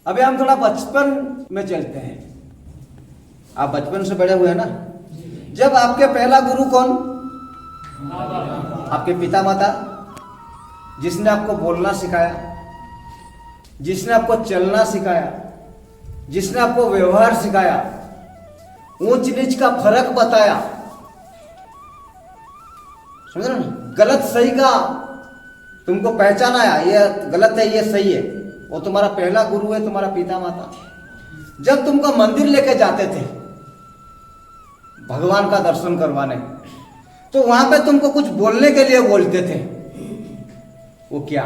अभी हम थोड़ा बचपन में चलते हैं। आप बचपन से बड़े हुए ना। जब आपके पहला गुरु कौन? आपके पिता माता, जिसने आपको बोलना सिखाया, जिसने आपको चलना सिखाया, जिसने आपको व्यवहार सिखाया, ऊंच नीच का फर्क बताया, समझ रहे ना, गलत सही का तुमको पहचानाया, ये गलत है ये सही है, वो तुम्हारा पहला गुरु है, तुम्हारा पिता माता। जब तुमको मंदिर लेके जाते थे भगवान का दर्शन करवाने, तो वहां पे तुमको कुछ बोलने के लिए बोलते थे। वो क्या?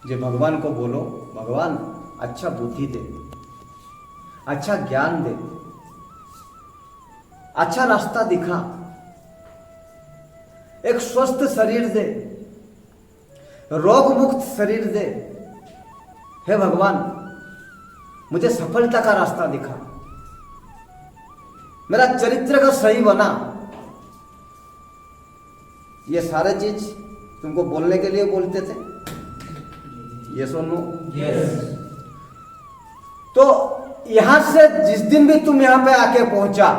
जो भगवान को बोलो, भगवान अच्छा बुद्धि दे, अच्छा ज्ञान दे, अच्छा रास्ता दिखा, एक स्वस्थ शरीर दे, रोग मुक्त शरीर दे। हे भगवान, मुझे सफलता का रास्ता दिखा, मेरा चरित्र का सही बना। ये सारे चीज तुमको बोलने के लिए बोलते थे। ये सुनो। तो यहां से जिस दिन भी तुम यहां पे आके पहुंचा,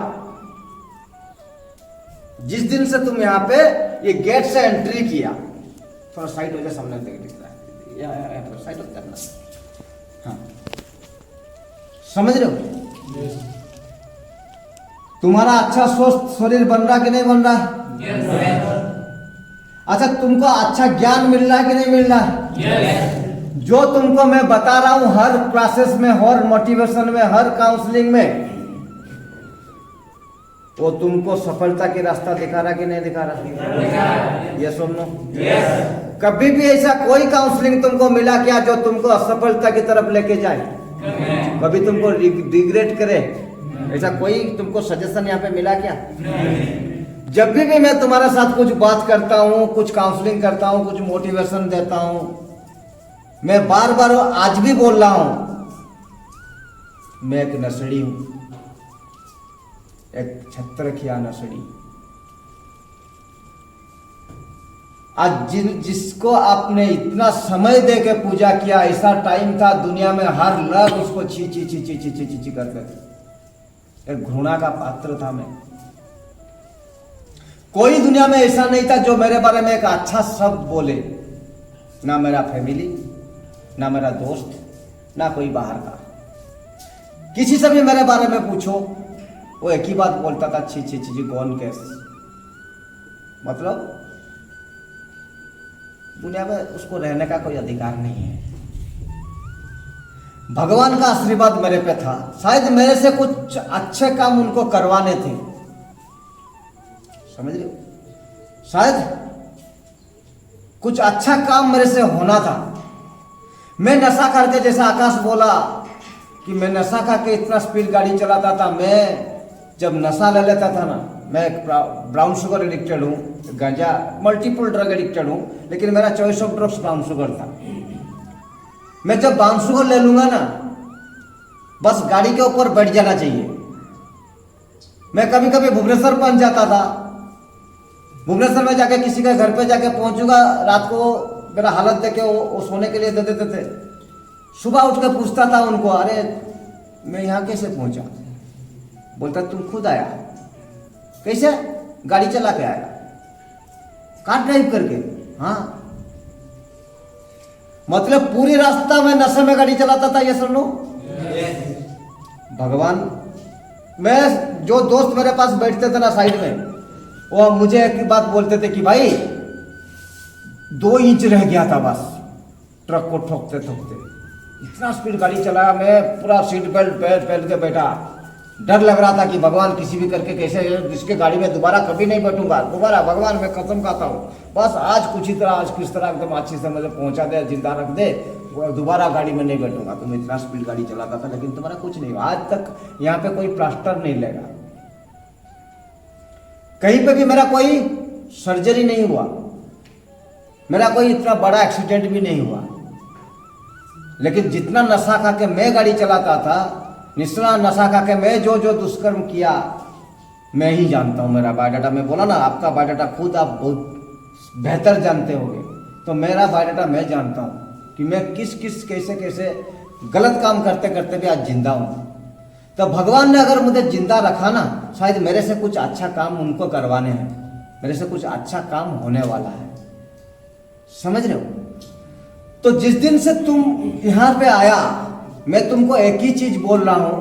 जिस दिन से तुम यहां पे ये गेट से एंट्री किया, थोड़ा साइड हो जाए, सामने दिख रहा है, या साइड हो करना। हाँ, समझ रहे हो? तुम्हारा अच्छा स्वस्थ शरीर बन रहा कि नहीं बन रहा? अच्छा, तुमको अच्छा ज्ञान मिल रहा है कि नहीं मिल रहा? जो तुमको मैं बता रहा हूं हर क्लासेस में, हर मोटिवेशन में, हर काउंसलिंग में, वो तुमको सफलता की रास्ता दिखा रहा कि नहीं दिखा रहा? ये सुनो। कभी भी ऐसा कोई काउंसलिंग तुमको मिला क्या जो तुमको असफलता की तरफ लेके जाए, कभी तुमको रिग्रेट करे? ऐसा कोई तुमको सजेशन यहाँ पे मिला क्या? जब भी मैं तुम्हारे साथ कुछ बात करता हूँ, कुछ काउंसलिंग करता हूँ, कुछ मोटिवेशन देता हूँ, मैं बार बार आज भी बोल रहा हूं, मैं एक नसड़ी हूं, एक छत्रखिया नसड़ी। आज जिसको आपने इतना समय दे के पूजा किया, ऐसा टाइम था दुनिया में हर लोग उसको ची ची ची ची ची ची ची ची करते थे, एक घृणा का पात्र था मैं। कोई दुनिया में ऐसा नहीं था जो मेरे बारे में एक अच्छा शब्द बोले, ना मेरा फैमिली, ना मेरा दोस्त, ना कोई बाहर का। किसी से भी मेरे बारे में पूछो, वो एक ही बात बोलता था, छी छी छी, गॉन केस। मतलब दुनिया में उसको रहने का कोई अधिकार नहीं है। भगवान का आशीर्वाद मेरे पे था, शायद मेरे से कुछ अच्छे काम उनको करवाने थे, समझ रहे हो? शायद कुछ अच्छा काम मेरे से होना था। मैं नशा करके, जैसा आकाश बोला कि मैं नशा करके इतना स्पीड गाड़ी चलाता था। मैं जब नशा ले लेता था ना, मैं एक ब्राउन शुगर एडिक्टेड हूँ, गांजा, मल्टीपल ड्रग एडिक्टेड हूँ, लेकिन मेरा choice of drugs brown sugar था। मैं जब ब्राउन शुगर ले लूंगा ना, बस गाड़ी के ऊपर बैठ जाना चाहिए। मैं कभी कभी भुवनेश्वर पहुंच जाता था, भुवनेश्वर में जाके किसी के घर पे जाके पहुंचूंगा, रात को मेरा हालत देखे वो सोने के लिए दे देते थे। सुबह उठ के पूछता था उनको, अरे मैं यहाँ कैसे पहुंचा? बोलता तुम खुद आया। कैसे? गाड़ी चला के आया, कार ड्राइव करके। हाँ, मतलब पूरी रास्ता में नशे में गाड़ी चलाता था। ये सुन लो। भगवान, मैं जो दोस्त मेरे पास बैठते थे ना साइड में, वो मुझे एक बात बोलते थे कि भाई 2 इंच रह गया था बस ट्रक को ठोकते ठोकते, इतना स्पीड गाड़ी चलाया। मैं पूरा सीट बेल्ट पहन के बैठा, डर लग रहा था कि भगवान किसी भी करके कैसे इसके गाड़ी में दोबारा कभी नहीं बैठूंगा, दोबारा भगवान मैं कसम खाता हूँ, बस आज कुछ ही तरह, आज किस तरह एकदम अच्छी से मुझे पहुंचा दे, जिंदा रख दे, दोबारा गाड़ी में नहीं बैठूंगा। तुम इतना स्पीड गाड़ी चलाता था, लेकिन तुम्हारा कुछ नहीं हुआ। आज तक यहाँ पे कोई प्लास्टर नहीं लगा, कहीं पे भी मेरा कोई सर्जरी नहीं हुआ, मेरा कोई इतना बड़ा एक्सीडेंट भी नहीं हुआ। लेकिन जितना नशा खा के मैं गाड़ी चलाता था, निश्चला नशा खा के मैं जो जो दुष्कर्म किया, मैं ही जानता हूँ। मेरा बायोडाटा, मैं बोला ना, आपका बायोडाटा खुद आप बहुत बेहतर जानते होंगे, तो मेरा बायोडाटा मैं जानता हूँ कि मैं किस किस कैसे कैसे गलत काम करते करते भी आज जिंदा हूँ। तो भगवान ने अगर मुझे जिंदा रखा ना, शायद मेरे से कुछ अच्छा काम उनको करवाने हैं, मेरे से कुछ अच्छा काम होने वाला है। समझ रहे हो? तो जिस दिन से तुम यहाँ पे आया, मैं तुमको एक ही चीज बोल रहा हूं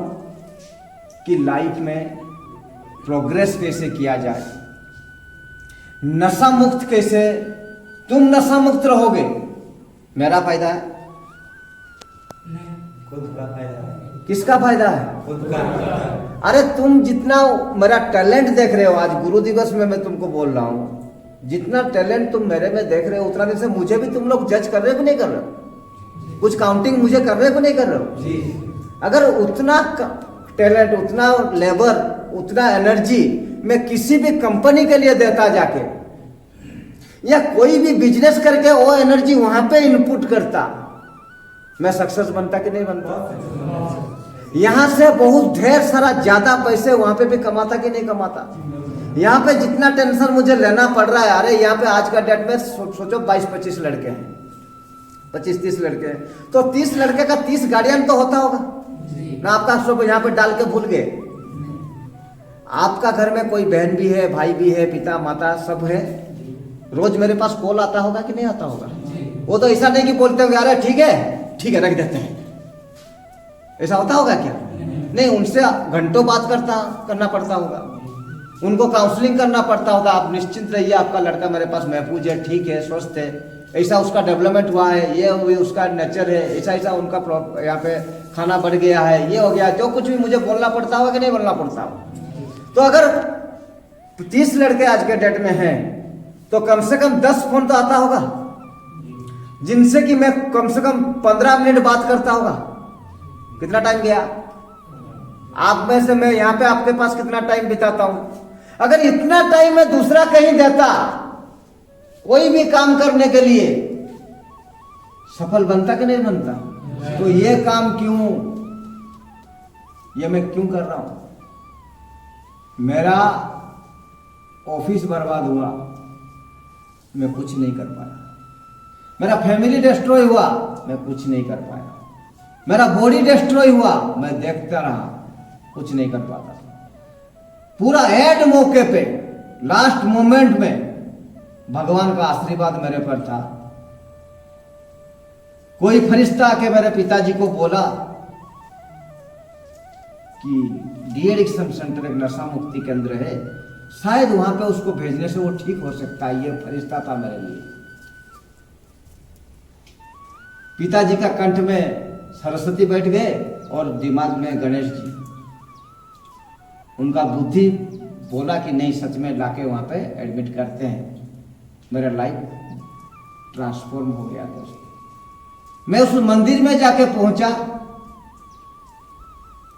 कि लाइफ में प्रोग्रेस कैसे किया जाए, नशा मुक्त कैसे, तुम नशा मुक्त रहोगे, मेरा फायदा है, खुद का फायदा है। किसका फायदा है? खुद का। अरे तुम जितना मेरा टैलेंट देख रहे हो, आज गुरु दिवस में मैं तुमको बोल रहा हूं, जितना टैलेंट तुम मेरे में देख रहे हो, उतना से मुझे भी तुम लोग जज कर रहे हो कि नहीं कर रहे हो? कुछ काउंटिंग मुझे कर रहे हो कि नहीं कर रहे हो? जी। अगर उतना टैलेंट, उतना लेबर, उतना एनर्जी मैं किसी भी कंपनी के लिए देता जाके, या कोई भी बिजनेस करके वो एनर्जी वहां पे इनपुट करता, मैं सक्सेस बनता कि नहीं बनता? यहां से बहुत ढेर सारा ज्यादा पैसे वहां पे भी कमाता कि नहीं कमाता? यहाँ पे जितना टेंशन मुझे लेना पड़ रहा है, अरे यहाँ पे आज का डेट में सोचो 22-25 लड़के हैं, 25-30 लड़के हैं, तो 30 लड़के का 30 गार्डियन तो होता होगा ना? आपका सब यहाँ पे डाल के भूल गए। आपका घर में कोई बहन भी है, भाई भी है, पिता माता सब है, रोज मेरे पास कॉल आता होगा कि नहीं आता होगा? वो तो ऐसा नहीं कि बोलते होंगे अरे ठीक है रख देते हैं, ऐसा होता होगा क्या? नहीं, उनसे घंटों बात करना पड़ता होगा, उनको काउंसलिंग करना पड़ता होगा। आप निश्चिंत रहिए, आपका लड़का मेरे पास महफूज है, ठीक है, स्वस्थ है, ऐसा उसका डेवलपमेंट हुआ है, ये उसका नेचर है, ऐसा उनका यहाँ पे खाना बढ़ गया है, ये हो गया, जो कुछ भी मुझे बोलना पड़ता होगा कि नहीं बोलना पड़ता होगा? तो अगर 30 लड़के आज के डेट में हैं, तो कम से कम 10 फोन तो आता होगा, जिनसे कि मैं कम से कम 15 मिनट बात करता होगा। कितना टाइम गया आप में से? मैं यहाँ पे आपके पास कितना टाइम बिताता हूं? अगर इतना टाइम मैं दूसरा कहीं देता, कोई भी काम करने के लिए, सफल बनता कि नहीं बनता? तो ये काम क्यों, ये मैं क्यों कर रहा हूं? मेरा ऑफिस बर्बाद हुआ, मैं कुछ नहीं कर पाया, मेरा फैमिली डिस्ट्रॉय हुआ, मैं कुछ नहीं कर पाया, मेरा बॉडी डिस्ट्रॉय हुआ, मैं देखता रहा, कुछ नहीं कर पाता। पूरा एड मौके पे, लास्ट मोमेंट में भगवान का आशीर्वाद मेरे पर था। कोई फरिश्ता आके मेरे पिताजी को बोला कि डी एडिक्शन सेंटर एक नशा मुक्ति केंद्र है, शायद वहां पे उसको भेजने से वो ठीक हो सकता है। ये फरिश्ता था मेरे लिए। पिताजी का कंठ में सरस्वती बैठ गए और दिमाग में गणेश जी। उनका बुद्धि बोला कि नहीं, सच में लाके वहां पे एडमिट करते हैं। मेरा लाइफ ट्रांसफॉर्म हो गया दोस्तों। मैं उस मंदिर में जाके पहुंचा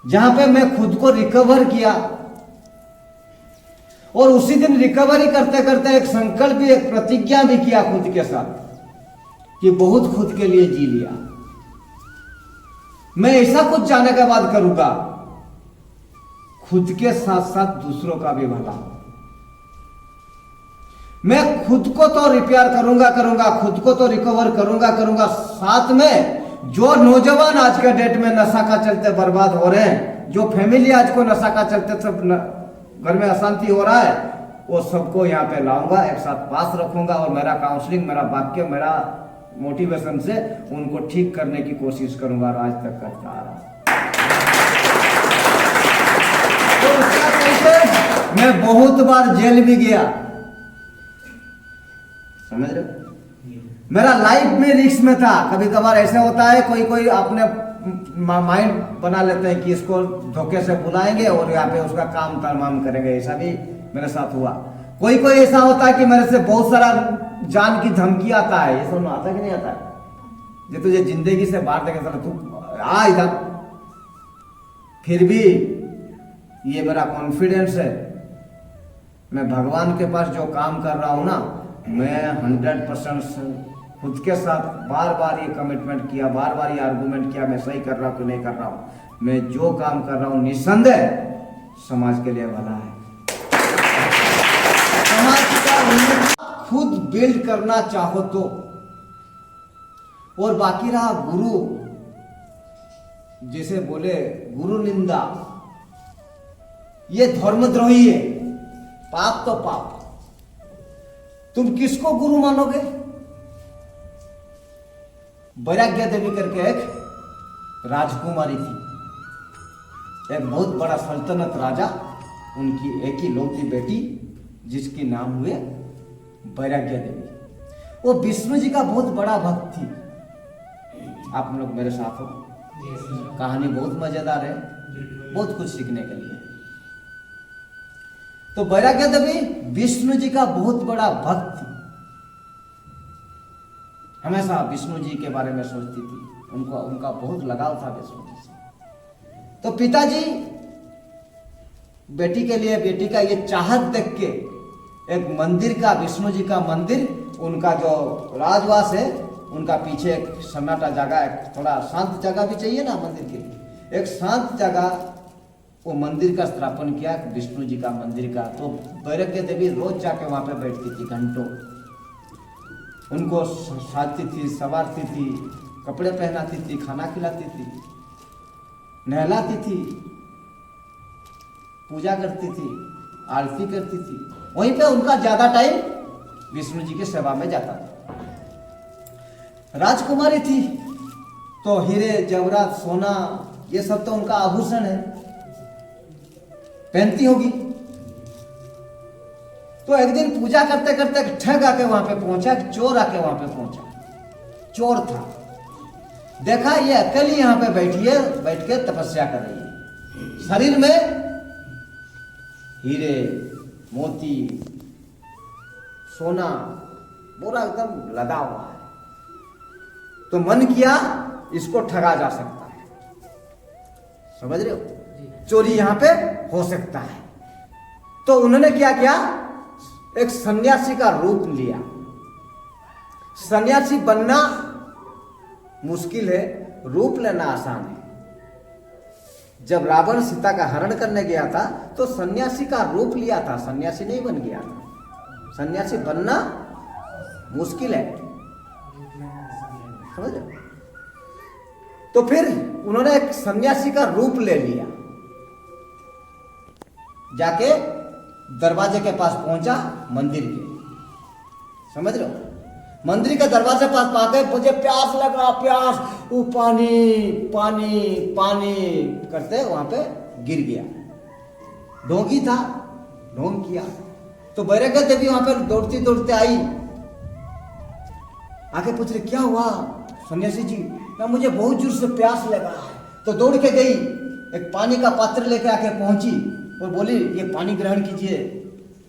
जहां पे मैं खुद को रिकवर किया, और उसी दिन रिकवरी करते करते एक संकल्प भी, एक प्रतिज्ञा भी किया खुद के साथ कि बहुत खुद के लिए जी लिया। मैं ऐसा कुछ जाने के बाद करूंगा, खुद के साथ साथ दूसरों का भी भला। मैं खुद को तो रिपेयर करूंगा, खुद को तो रिकवर करूंगा, साथ में जो नौजवान आज के डेट में नशा का चलते बर्बाद हो रहे हैं, जो फैमिली आज को नशा का चलते सब घर में अशांति हो रहा है, वो सबको यहाँ पे लाऊंगा, एक साथ पास रखूंगा, और मेरा काउंसलिंग, मेरा वाक्य, मेरा मोटिवेशन से उनको ठीक करने की कोशिश करूंगा, और आज तक करता आ रहा। तो उसका कैसे? मैं बहुत बार जेल भी गया, समझ रहे हो? मेरा लाइफ में रिस्क में था। कभी कभार ऐसा होता है, कोई अपने माइंड बना लेते हैं कि इसको धोखे से बुलाएंगे और यहाँ पे उसका काम तमाम करेंगे। ऐसा भी मेरे साथ हुआ। कोई ऐसा होता है कि मेरे से बहुत सारा जान की धमकी आता है। ये सब आता कि नहीं आता? ये तुझे जिंदगी से बाहर देखे, तू आ इधर। फिर भी ये मेरा कॉन्फिडेंस है, मैं भगवान के पास जो काम कर रहा हूं ना, मैं 100% खुद के साथ बार बार ये कमिटमेंट किया, बार बार ये आर्गुमेंट किया, मैं सही कर रहा हूं कि नहीं कर रहा हूं। मैं जो काम कर रहा हूं निस्संदेह समाज के लिए भला है। समाज का खुद बिल्ड करना चाहो तो और बाकी रहा गुरु, जैसे बोले गुरु निंदा, ये धर्मद्रोही है, पाप तो पाप। तुम किसको गुरु मानोगे? वैराग्य देवी करके एक राजकुमारी थी, एक बहुत बड़ा सल्तनत राजा, उनकी एक ही लौती बेटी जिसकी नाम हुए वैराग्य देवी। वो विष्णु जी का बहुत बड़ा भक्त थी। आप लोग मेरे साथ हो, कहानी बहुत मजेदार है, बहुत कुछ सीखने के लिए। तो वैराग्य देवी विष्णु जी का बहुत बड़ा भक्त थी, हमेशा विष्णु जी के बारे में सोचती थी, उनका बहुत लगाव था विष्णु जी से। तो पिताजी बेटी के लिए, बेटी का ये चाहत देख के एक मंदिर का, विष्णु जी का मंदिर, उनका जो राजवास है, उनका पीछे एक सन्नाटा जगह, एक थोड़ा शांत जगह भी चाहिए ना मंदिर के लिए, एक शांत जगह वो मंदिर का स्थापन किया, विष्णु जी का मंदिर का। तो वैराग्य देवी रोज जाके वहां पे बैठती थी घंटों, उनको साजती थी, संवारती थी, कपड़े पहनाती थी, खाना खिलाती थी, नहलाती थी, पूजा करती थी, आरती करती थी। वहीं पे उनका ज्यादा टाइम विष्णु जी की सेवा में जाता था। राजकुमारी थी तो हीरे जवाहरात सोना ये सब तो उनका आभूषण है, पहनती होगी। तो एक दिन पूजा करते करते ठग आके वहां पे पहुंचा, चोर आके वहां पे पहुंचा। चोर था, देखा ये अकेली यहां पे बैठी है, बैठ के तपस्या कर रही है, शरीर में हीरे मोती सोना पूरा एकदम लदा हुआ है। तो मन किया इसको ठगा जा सकता है, समझ रहे हो, चोरी यहां पे हो सकता है। तो उन्होंने क्या किया, एक सन्यासी का रूप लिया। सन्यासी बनना मुश्किल है, रूप लेना आसान है। जब रावण सीता का हरण करने गया था तो सन्यासी का रूप लिया था, सन्यासी नहीं बन गया था। सन्यासी बनना मुश्किल है, समझ रहे? तो फिर उन्होंने एक सन्यासी का रूप ले लिया, जाके दरवाजे के पास पहुंचा मंदिर के, समझ रहे हो, मंदिर के दरवाजे पास पाके मुझे प्यास लगा, प्यास, वो पानी पानी पानी करते वहां पे गिर गया। ढोंगी था, ढोंग किया। तो वैराग्य देवी वहां पर दौड़ती दौड़ते आई, आके पूछ रही क्या हुआ सन्यासी जी, ना मुझे बहुत जोर से प्यास लगा है। तो दौड़ के गई, एक पानी का पात्र लेके आके पहुंची और बोली ये पानी ग्रहण कीजिए।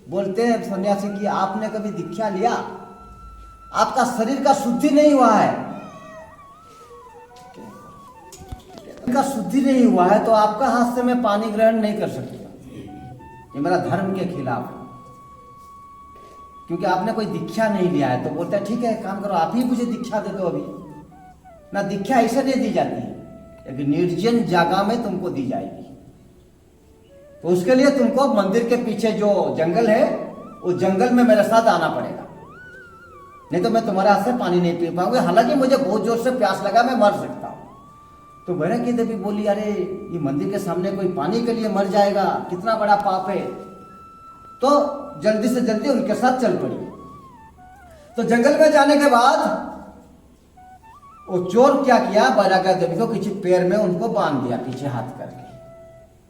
बोलते हैं सन्यासी की आपने कभी दीक्षा लिया, आपका शरीर का शुद्धि नहीं हुआ है, का शुद्धि नहीं हुआ है तो आपका हाथ से मैं पानी ग्रहण नहीं कर सकता, ये मेरा धर्म के खिलाफ है, क्योंकि आपने कोई दीक्षा नहीं लिया है। तो बोलता है ठीक है काम करो, आप ही मुझे दीक्षा दे दो। अभी ना दीक्षा ऐसे नहीं दी जाती है, एक निर्जन जगह में तुमको दी जाएगी। तो उसके लिए तुमको मंदिर के पीछे जो जंगल है उस जंगल में मेरे साथ आना पड़ेगा, नहीं तो मैं तुम्हारे हाथ से पानी नहीं पी पाऊंगी, हालांकि मुझे बहुत जोर से प्यास लगा, मैं मर सकता हूं। तो वैराग्य देवी बोली अरे ये मंदिर के सामने कोई पानी के लिए मर जाएगा, कितना बड़ा पाप है। तो जल्दी से जल्दी उनके साथ चल पड़ी। तो जंगल में जाने के बाद वो चोर क्या किया, वैराग्य देवी को किसी पेड़ में उनको बांध दिया पीछे हाथ करके।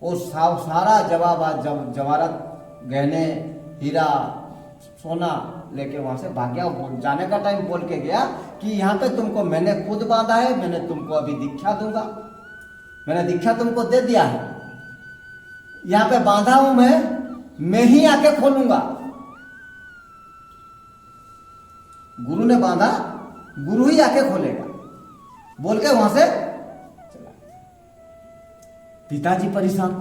वो सारा जवाहरात गहने हीरा सोना लेके वहां से भाग गया। जाने का टाइम बोल के गया कि यहाँ पे तुमको मैंने खुद बांधा है, मैंने तुमको अभी दीक्षा दूंगा, मैंने दीक्षा तुमको दे दिया है, यहाँ पे बांधा हूं मैं ही आके खोलूंगा। गुरु ने बांधा, गुरु ही आके खोलेगा बोल के वहां से चला। पिताजी परेशान,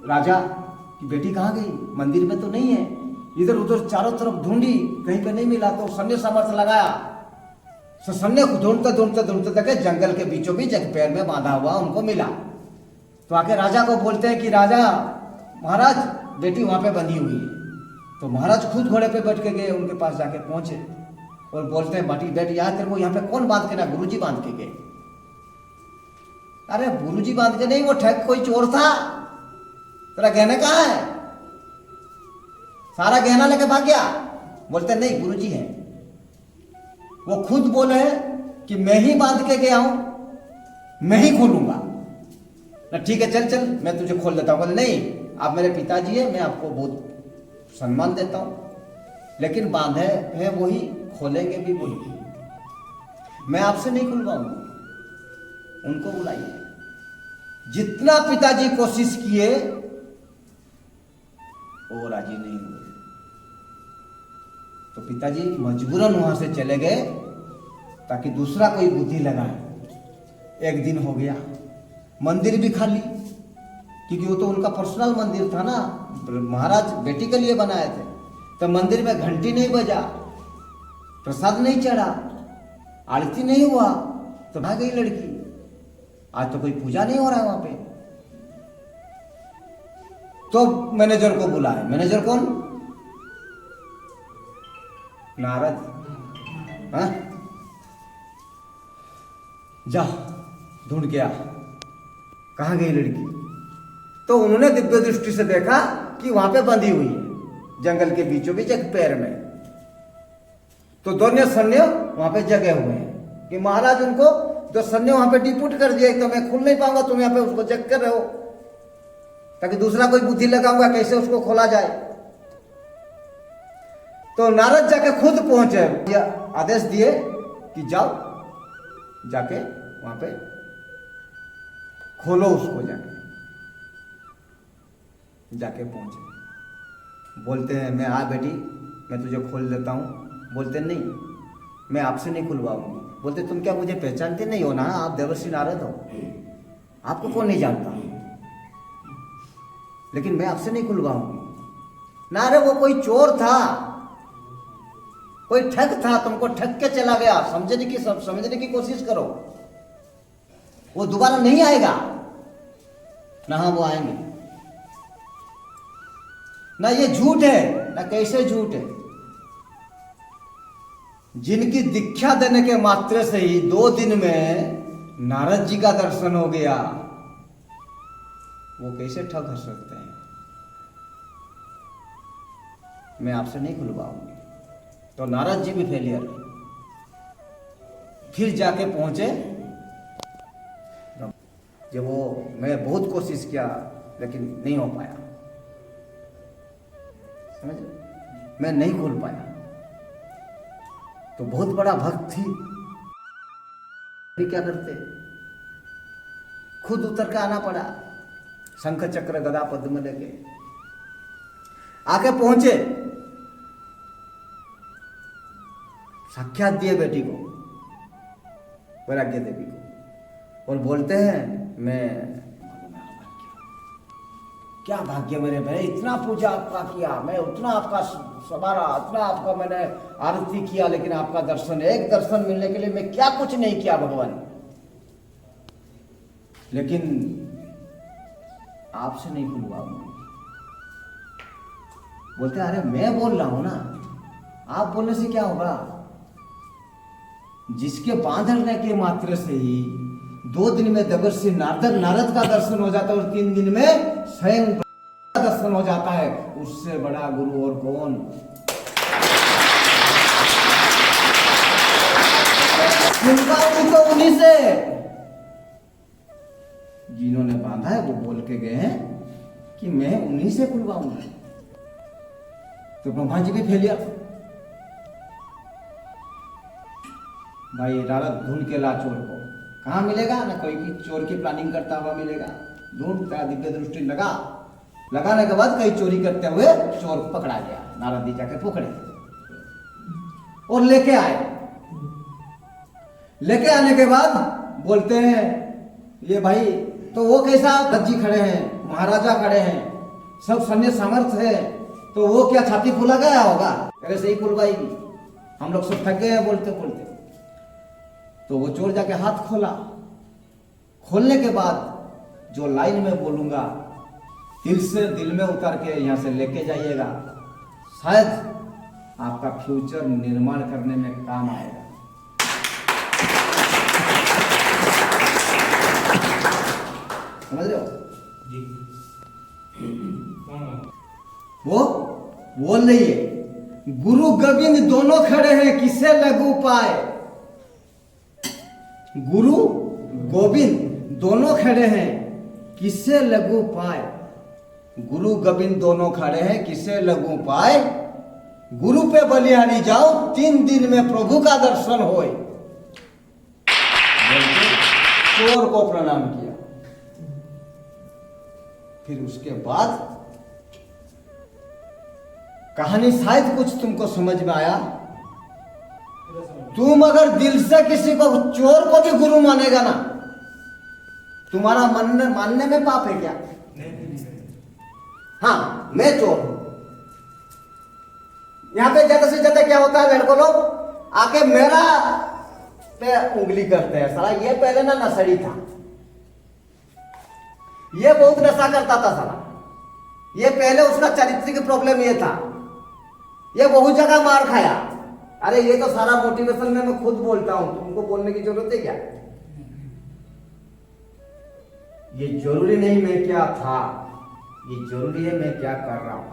राजा की बेटी कहाँ गई, मंदिर में तो नहीं है, इधर उधर चारों तरफ ढूंढी, कहीं पे नहीं मिला। तो सन्ने सामर्थ लगाया, सन्ने को ढूंढते ढूंढते ढूंढते तक जंगल के बीचों बीच एक पेड़ में बांधा हुआ उनको मिला। तो आके राजा को बोलते हैं कि राजा महाराज बेटी वहां पे बंधी हुई है। तो महाराज खुद घोड़े पे बैठ के गए, उनके पास जाके पहुंचे। और बोलते हैं बाटी बैठ यहाँ, तेरे को यहाँ पे कौन बांध के ना, गुरुजी बांध के गए। अरे गुरुजी बांध के नहीं, वो ठग कोई चोर था। तेरा गहना कहाँ है? सारा गहना लेके भाग गया। बोलते नहीं गुरुजी हैं। वो खुद बोले कि मैं ही बांध के गया हूं, मैं ही खोलूंगा ना। ठीक है चल चल मैं तुझे खोल देता हूं। बोले नहीं, आप मेरे पिताजी है, मैं आपको बहुत सम्मान देता हूं, लेकिन बांधे है वही, खोलेंगे भी वही, मैं आपसे नहीं खुलवाऊंगा। उनको बुलाइए। जितना पिताजी कोशिश किए वो राजी नहीं हुए, तो पिताजी मजबूरन वहां से चले गए ताकि दूसरा कोई बुद्धि लगाए। एक दिन हो गया, मंदिर भी खाली, क्योंकि वो तो उनका पर्सनल मंदिर था ना, महाराज बेटी के लिए बनाए थे। तो मंदिर में घंटी नहीं बजा, प्रसाद नहीं चढ़ा, आरती नहीं हुआ, तो भाग गई लड़की। आज तो कोई पूजा नहीं हो रहा है वहां पे। तो मैनेजर को बुलाए। मैनेजर कौन? नारद। हाँ, जा ढूंढ के आ, कहां गई लड़की। तो उन्होंने दिव्य दृष्टि से देखा कि वहां पे बंधी हुई है, जंगल के बीचों बीच एक पेड़ में। तो दोनों सैन्य वहां पे जगे हुए हैं कि महाराज उनको जो सैन्य वहां पे डिप्यूट कर दिया, तो मैं खुल नहीं पाऊंगा, तुम यहाँ पे उसको जग कर रहो, ताकि दूसरा कोई बुद्धि लगाऊंगा कैसे उसको खोला जाए। तो नारद जाके खुद पहुंचे, आदेश दिए कि जाओ जाके वहां पे खोलो उसको। जाके पहुंचे, बोलते हैं मैं आ बेटी, मैं तुझे खोल देता हूं। बोलते नहीं, मैं आपसे नहीं खुलवाऊंगी। बोलते तुम क्या मुझे पहचानते नहीं हो ना, आप देवर्षि नारद हो, आपको कौन नहीं जानता, लेकिन मैं आपसे नहीं खुलवाऊंगी। ना रे, वो कोई चोर था, कोई ठग था, तुमको ठग के चला गया। समझने की कोशिश करो, वो दोबारा नहीं आएगा ना। हाँ वो आएंगे ना, ये झूठ है ना, कैसे झूठ है। जिनकी दीक्षा देने के मात्र से ही 2 दिन में नारद जी का दर्शन हो गया, वो कैसे ठग कर सकते हैं। मैं आपसे नहीं खुलवाऊंगी। तो नारद जी भी फेलियर। फिर जाके पहुंचे, जब वो मैं बहुत कोशिश किया लेकिन नहीं हो पाया, समझ, मैं नहीं खोल पाया। तो बहुत बड़ा भक्त थी, फिर क्या करते, खुद उतर के आना पड़ा, शंख चक्र गदा पद्म लेके आके पहुंचे, साक्षात दिए बेटी को, वैराग्य देवी को, और बोलते हैं मैं, क्या भाग्य मेरे, मैंने इतना पूजा आपका किया, मैं उतना आपका सवारा, इतना आपका मैंने आरती किया, लेकिन आपका दर्शन, एक दर्शन मिलने के लिए मैं क्या कुछ नहीं किया भगवान, लेकिन आपसे नहीं खुलवाऊंगा। बोलते अरे मैं बोल रहा हूं ना, आप बोलने से क्या होगा। जिसके बांधने के मात्र से ही 2 दिन में देवर्षि नारद का दर्शन हो जाता है, और 3 दिन में स्वयं का दर्शन हो जाता है, उससे बड़ा गुरु और कौन। खुलवाऊंगी तो उन्हीं से जिन्होंने बांधा है, वो बोल के गए हैं कि मैं उन्हीं से खुलवाऊंगा। तो ब्रह्मा जी भी फेलियर। भाई नारद ढूंढ के ला चोर को, कहाँ मिलेगा ना, कोई की चोर की प्लानिंग करता हुआ मिलेगा। ढूंढता, दिव्य दृष्टि लगाने के बाद कहीं चोरी करते हुए चोर पकड़ा गया। नारद जी जाके पकड़े और लेके आए। लेके आने के बाद बोलते हैं ये भाई, तो वो कैसा, दत्त जी खड़े हैं, महाराजा खड़े हैं, सब सैन्य सामर्थ्य है, तो वो क्या छाती फूला गया होगा, अरे सही खुलवाएगी, हम लोग सब थक गए हैं बोलते बोलते। तो वो चोर जाके हाथ खोला। खोलने के बाद जो लाइन में बोलूंगा दिल में उतार के यहां से लेके जाइएगा, शायद आपका फ्यूचर निर्माण करने में काम आएगा। समझ रहे हो? जी। वो बोल रही है, गुरु गोविंद दोनों खड़े हैं, किसे लगू पाए। गुरु गोविंद दोनों खड़े हैं, किसे लगू पाए। गुरु गोविंद दोनों खड़े हैं, किसे लगू पाए। गुरु पे बलिहारी जाओ, 3 दिन में प्रभु का दर्शन होए। चोर को प्रणाम किया। फिर उसके बाद कहानी शायद कुछ तुमको समझ में आया। तुम अगर दिल से किसी को, चोर को भी गुरु मानेगा ना, तुम्हारा मानने में पाप है क्या? हाँ, मैं चोर हूं। यहां पे ज्यादा से ज्यादा क्या होता है, लड़कों लोग आके मेरा पे उंगली करते हैं। साला ये पहले ना नशेड़ी था, ये बहुत नशा करता था साला। ये पहले उसका चारित्रिक प्रॉब्लम ये था, ये बहुत जगह मार खाया। अरे ये तो सारा मोटिवेशन में मैं खुद बोलता हूं, तुमको बोलने की जरूरत है क्या? ये जरूरी नहीं मैं क्या था, ये जरूरी है मैं क्या कर रहा हूं।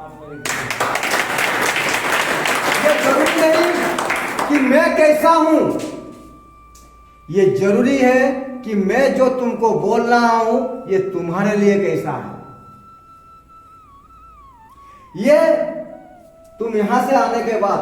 ये जरूरी नहीं कि मैं कैसा हूं, ये जरूरी है कि मैं जो तुमको बोल रहा हूं ये तुम्हारे लिए कैसा है। ये तुम यहां से आने के बाद